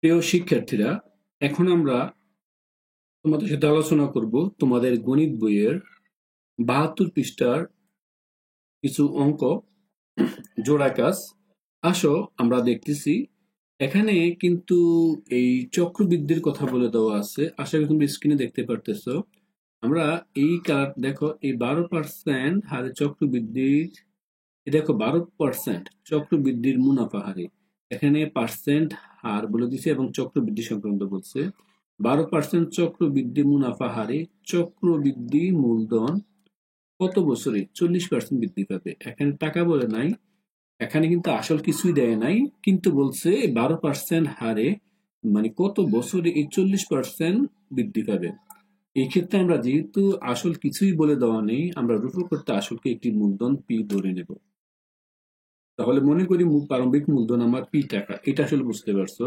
প্রিয় শিক্ষার্থীরা, এখন আমরা তোমাদের সাথে আলোচনা করব তোমাদের গণিত বইয়ের ৭২ পৃষ্ঠার কিছু অঙ্ক জোড়া কাজ। আসো আমরা দেখতেছি এখানে কিন্তু এই চক্রবৃদ্ধির কথা বলে দেওয়া আছে। আশা করি তুমি স্ক্রিনে দেখতে পারতেছো। আমরা এই কার দেখো এই 12% হারে চক্রবৃদ্ধির, এই দেখো 12% চক্রবৃদ্ধির মুনাফা হারে, এখানে পার্সেন্ট হার বলে দিছে এবং চক্রবৃদ্ধি সংক্রান্ত বলছে। 12% চক্রবৃদ্ধি মুনাফা হারে চক্রবৃদ্ধি মূলধন কত বছরে 40% বৃদ্ধি পাবে। এখানে টাকা বলে নাই, এখানে কিন্তু আসল কিছুই দেয় নাই, কিন্তু বলছে 12% হারে মানে কত বছরে এই 40% বৃদ্ধি পাবে। এই ক্ষেত্রে আমরা যেহেতু আসল কিছুই বলে দেওয়া নেই, আমরা রূপক করতে আসলকে একটি মূলধন পি ধরে নেব। তাহলে মনে করি প্রারম্ভিক মূলধন আমার পি টাকা, এটা আসলে বুঝতে পারছো।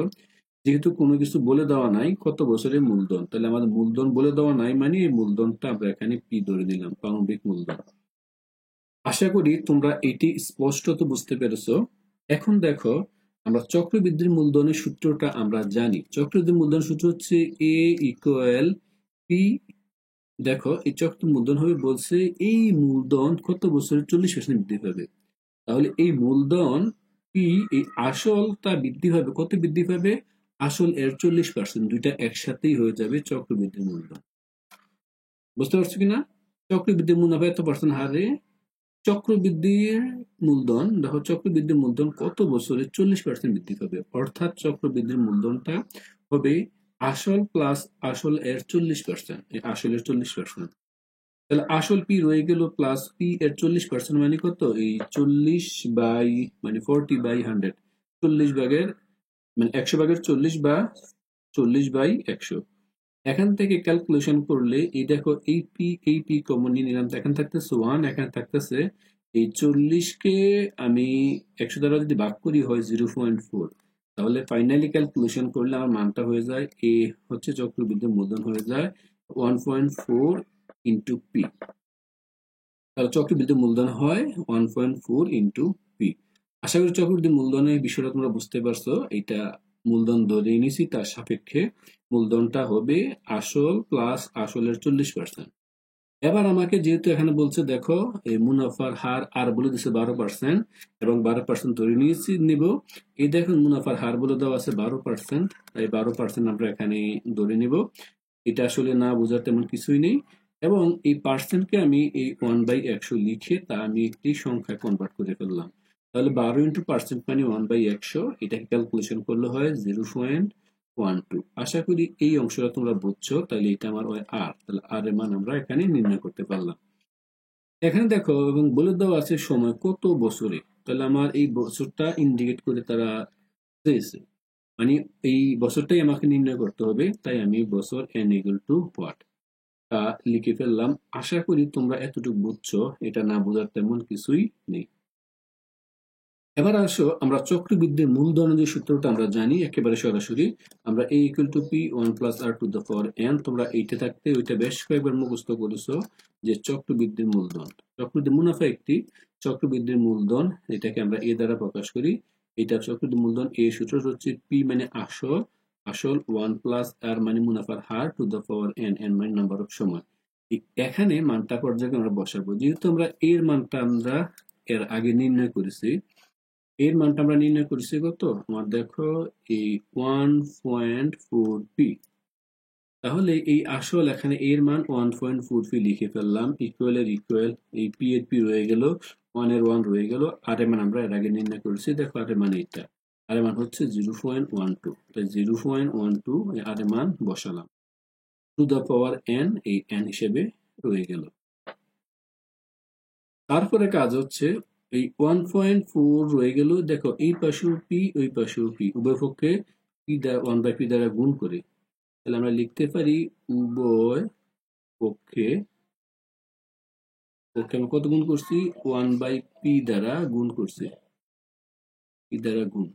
যেহেতু কোনো কিছু বলে দেওয়া নাই কত বছরের মূলধন, তাহলে আমাদের মূলধন বলে দেওয়া নাই, মানে এই মূলধনটা আমরা এখানে পি ধরে নিলাম, প্রারম্ভিক মূলধন। আশা করি তোমরা এটি স্পষ্টত বুঝতে পেরেছো। এখন দেখো, আমরা চক্রবৃদ্ধির মূলধনের সূত্রটা আমরা জানি। চক্রবৃদ্ধির মূলধন সূত্র হচ্ছে এ ইকুয়াল পি। দেখো এই চক্র মূলধন হবে বলছে এই মূলধন কত বছরে 40% বৃদ্ধি পাবে। তাহলে এই মূলধন পি, এই আসলটা বৃদ্ধি পাবে, কত বৃদ্ধি পাবে? আসল এর 40%, দুইটা একসাথেই হয়ে যাবে চক্রবৃদ্ধি মূলধন। বুঝতে পারছো কিনা? চক্রবৃদ্ধি মুনাফা এত পার্সেন্ট হারে চক্রবৃদ্ধির মূলধন, দেখো চক্রবৃদ্ধির মূলধন কত বছরে 40% বৃদ্ধি পাবে, অর্থাৎ চক্রবৃদ্ধির মূলধনটা হবে আসল প্লাস আসল এর 40%, এই আসলের 40%। তাহলে আসল পি রয়ে গেল প্লাস পি এর 40%, মানে কত? এই 40 বাই মানে 40/100, 40 ভাগের মানে 100 ভাগের 40 বা 40/100। এখান থেকে ক্যালকুলেশন করলে এই দেখো এই পি কমন নিয়ে নিলাম, তো এখানে থাকতেছে 1, এখানে থাকতেছে এই 40 কে আমি 100 দ্বারা যদি ভাগ করি হয় 0.4। তাহলে ফাইনালি ক্যালকুলেশন করলে আমার মানটা হয়ে যায়, এ হচ্ছে চক্রবৃদ্ধির মূলধন হয়ে যায় 1.4 ইন্টু পি। তাহলে চক্রবৃদ্ধি মূলধন হয় 1.4 ইন্টু পি। আশা করি চক্রবৃদ্ধি মূলধনের বিষয়টা তোমরা বুঝতে পারছো। এটা মূলধন ধরে নিছি, তার সাপেক্ষে মূলধনটা হবে আসল প্লাস আসলের 40%। এবার আমাকে যেহেতু এখানে বলছে দেখো এই মুনাফার হার আর বলে দিচ্ছে 12% এবং 12% ধরে নিয়েছি নিব। এই দেখুন মুনাফার হার বলে দেওয়া আছে 12%, তাই 12% আমরা এখানে ধরে নিব। এটা আসলে না বোঝার তেমন কিছুই নেই। এবং এই পার্সেন্টকে আমি এই 1/100 লিখে তা আমি একটি সংখ্যায় কনভার্ট করে ফেললাম। তাহলে 12 ইন্টু পার্সেন্ট মানে 1/100, এটাকে ক্যালকুলেশন করলে হয় 0.12। আশা করি এই অংশটা তোমরা বুঝছো। তাহলে এটা আমার হয় আর, তাহলে আর এর মান আমরা এখানে নির্ণয় করতে পারলাম। এখানে দেখো এবং বলে দেওয়া আছে সময় কত বছরে, তাহলে আমার এই বছরটা ইন্ডিকেট করে তারা চেয়েছে, মানে এই বছরটাই আমাকে নির্ণয় করতে হবে। তাই আমি বছর n equal to what তা লিখে ফেললাম। আশা করি তোমরা এতটুকু বুঝছো, এটা না বোঝার তেমন কিছুই নেই। এবার আসো আমরা চক্রবৃদ্ধির মূলধনের যে সূত্রটা আমরা জানি একেবারে সরাসরি, আমরা a equal to p 1 plus r to the power n। তোমরা এইটা থাকতে ওইটা বেশ কয়েকবার মুখস্থ করেছো যে চক্রবৃদ্ধির মূলধন, চক্রবৃদ্ধি মুনাফা একটি, চক্রবৃদ্ধির মূলধন এটাকে আমরা a দ্বারা প্রকাশ করি। এটা চক্রবৃদ্ধি মূলধন, a সূত্র হচ্ছে p মানে আসল, আসল 1 plus r মানে মুনাফার হার to the power n, n মানে নাম্বার অফ সময়। এখানে মানটা পর্যায়ে আমরা বসাবো, যেহেতু আমরা এর মানটা আমরা এর আগে নির্ণয় করেছি। এর মানটা আমরা নির্ণয় করেছি কত, আমার দেখো এই 1.4 পি। তাহলে এই আসল এখানে এর মান 1.4 পি লিখে ফেললাম, ইকুয়াল এর ইকুয়াল, এই পি এর পি রয়ে গেল, 1 এর 1 রয়ে গেল, আর এর মান আমরা এর আগে নির্ণয় করেছি। দেখো আর এর মান এইটা, আর এর মান হচ্ছে 0.12, তাই 0.12 আর এর মান বসালাম, টু দ্য পাওয়ার n, এই n হিসেবে রয়ে গেল। তারপরে কাজ হচ্ছে এই 1.4 রয়ে গেল, দেখো এই পাশেও পি ওই পাশেও পি, উভয় পক্ষে পি দ্বারা 1/p দ্বারা গুণ করে, তাহলে আমরা লিখতে পারি উভয় পক্ষে, পক্ষে আমরা কত গুণ করছি? 1/p দ্বারা গুণ করছি, পি দ্বারা গুণ,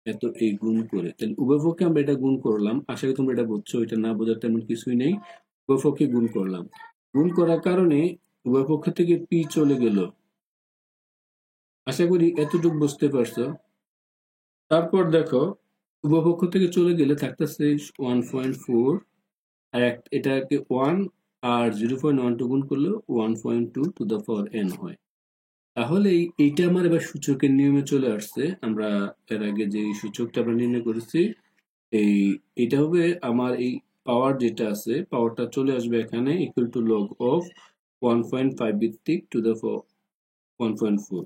এত এই গুণ করে, তাহলে উভয় পক্ষে আমরা এটা গুণ করলাম। আশা করি তোমরা এটা বুঝছো, এটা না বোঝার তেমন কিছুই নেই। উভয় পক্ষে গুণ করলাম, গুণ করার কারণে উভয় পক্ষ থেকে পি চলে গেল। আশা করি এতটুকু বুঝতে পারছো। তারপর দেখো উভয়পক্ষ থেকে চলে গেলে থাকতেছে 1.4, আর এটাকে 1 আর 0.12 গুণ করলে 1.2 টু দ্য পাওয়ার n হয়। তাহলে এইটা আমার এবার সূচকের নিয়মে চলে আসছে। আমরা এর আগে যে সূচকটা আমরা নির্ণয় করেছি, এটা হবে আমার এই পাওয়ার যেটা আছে, পাওয়ারটা চলে আসবে এখানে ইকুয়াল টু লগ অফ 1.5 ভিত্তিক টু দ্য 1.4।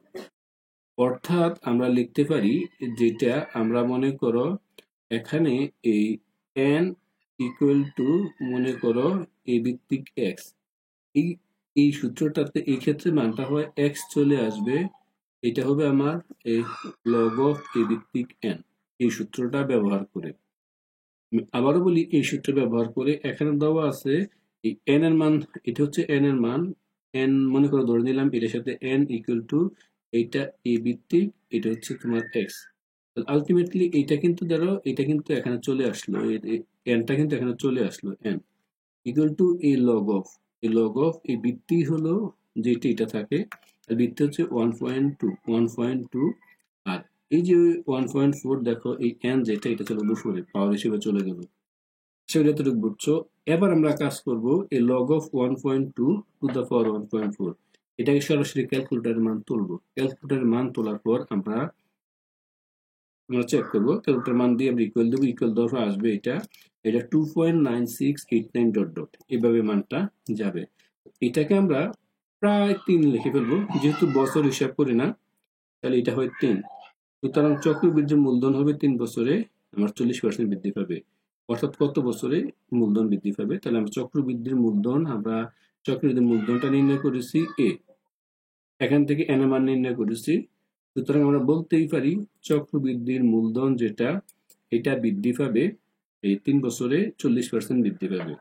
অর্থাৎ আমরা লিখতে পারি, যেটা আমরা মনে করো এখানে এই n ইকুয়াল টু মনে করো a ভিত্তিক x। এই এই সূত্রটাতে এই ক্ষেত্রে মানটা হয় x চলে আসবে, এটা হবে আমার এই লগ অফ a ভিত্তিক n। এই সূত্রটা ব্যবহার করে, আমি আবারও বলি, এই সূত্র ব্যবহার করে এখানে দেওয়া আছে এই n এর মান, এটা হচ্ছে n এর মান, n মনে করো ধরে নিলাম এটার সাথে n ইকুয়াল টু এইটা a ভিত্তিক, এটা হচ্ছে তোমার x। আলটিমেটলি এইটা কিন্তু ধরো, এটা কিন্তু এখানে চলে আসলো, nটা কিন্তু এখানে চলে আসলো, n ইকুয়াল টু এই বৃত্তি হলো যেটা এটা থাকে, আর বৃত্তি হচ্ছে 1.2, আর এই যে 1.4 দেখো এই n যেটা, এটা চলে উপরে পাওয়ার হিসেবে চলে গেল। সেগুলো এতটুকু বুঝছো। এবার আমরা কাজ করব এই log of 1.2 to the power 1.4, এটাকে সরাসরি ক্যালকুলেটরের মান তুলবো। ক্যালকুলেটরের মান তোলার পর আমরা চেক করবো, ক্যালকুলেটর মান দিয়ে আমরা ইকুয়াল দেবো, ইকুয়াল দেওয়ার পর আসবে এটা 2.9689 ডট ডট, এভাবে মানটা যাবে। এটাকে আমরা প্রায় 3 লিখে ফেলবো, যেহেতু বছর হিসাব করি না, তাহলে এটা হয় 3। সুতরাং চক্রবৃদ্ধির মূলধন হবে 3 বছরে আমার 40% বৃদ্ধি পাবে। অর্থাৎ কত বছরে মূলধন বৃদ্ধি পাবে? তাহলে আমরা চক্রবৃদ্ধির মূলধনটা নির্ণয় করেছি এ, এখান থেকে n এর মান নির্ণয় করেছি। সুতরাং আমরা বলতেই পারি চক্রবৃদ্ধির মূলধন যেটা, এটা বৃদ্ধি পাবে এই 3 বছরে 40% বৃদ্ধি পাবে।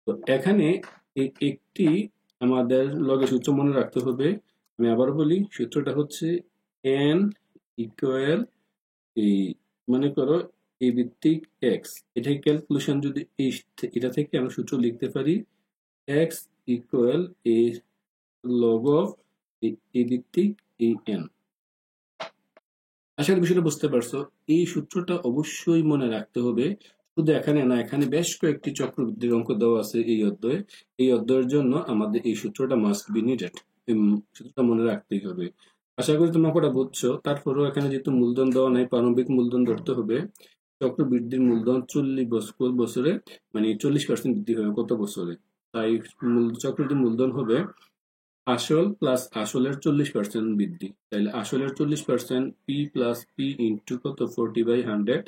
তো এখানে একটি আমাদের লগে সূত্র মনে রাখতে হবে। আমি আবার বলি, সূত্রটা হচ্ছে n ইকুয়াল এই মনে করো a ভিত্তিক x। এটাই ক্যালকুলেশন, যদি এটা থেকে আমরা সূত্র লিখতে পারি x equal a log of a ভিত্তিক এই n। আশা করি বিষয়টা বুঝতে পারছো। এই সূত্রটা অবশ্যই মনে রাখতে হবে, শুধু এখানে না, এখানে বেশ কয়েকটি চক্রবৃদ্ধির অঙ্ক দেওয়া আছে এই অধ্যায়ে। এই অধ্যায়ের জন্য আমাদের এই সূত্রটা মাস্ট বি নিডেড, সূত্রটা মনে রাখতেই হবে। আশা করি তোমরা ওটা বুঝছো। তারপরেও এখানে যেহেতু মূলধন দেওয়া নাই, প্রারম্ভিক মূলধন ধরতে হবে। চক্রবৃদ্ধির মূলধন 40 বছরে, মানে 40% বৃদ্ধি হবে কত বছরে? তাই চক্রবৃদ্ধির মূলধন হবে আসল প্লাস আসলের 40% বৃদ্ধি। তাহলে আসলের 40% পি প্লাস পি ইন্টু কত 40/100।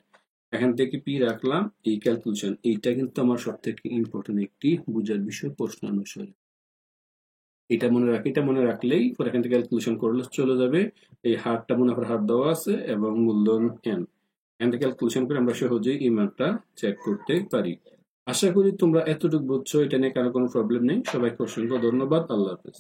এখান থেকে পি রাখলাম, এই ক্যালকুলেশন এইটা কিন্তু আমার সব থেকে ইম্পর্টেন্ট একটি বুঝার বিষয় প্রশ্ন অনুসারে। এটা মনে রাখলেই পরে এখান থেকে ক্যালকুলেশন করলে চলে যাবে। এই হারটা মুনাফার হার দেওয়া আছে এবং মূলধন n, এখান থেকে ক্যালকুলেশন করে আমরা সহজেই এই মানটা চেক করতে পারি। আশা করি তোমরা এতটুকু বুঝছো, এটা নিয়ে কারো কোনো প্রবলেম নেই। সবাইকে অসংখ্য ধন্যবাদ। আল্লাহ হাফেজ।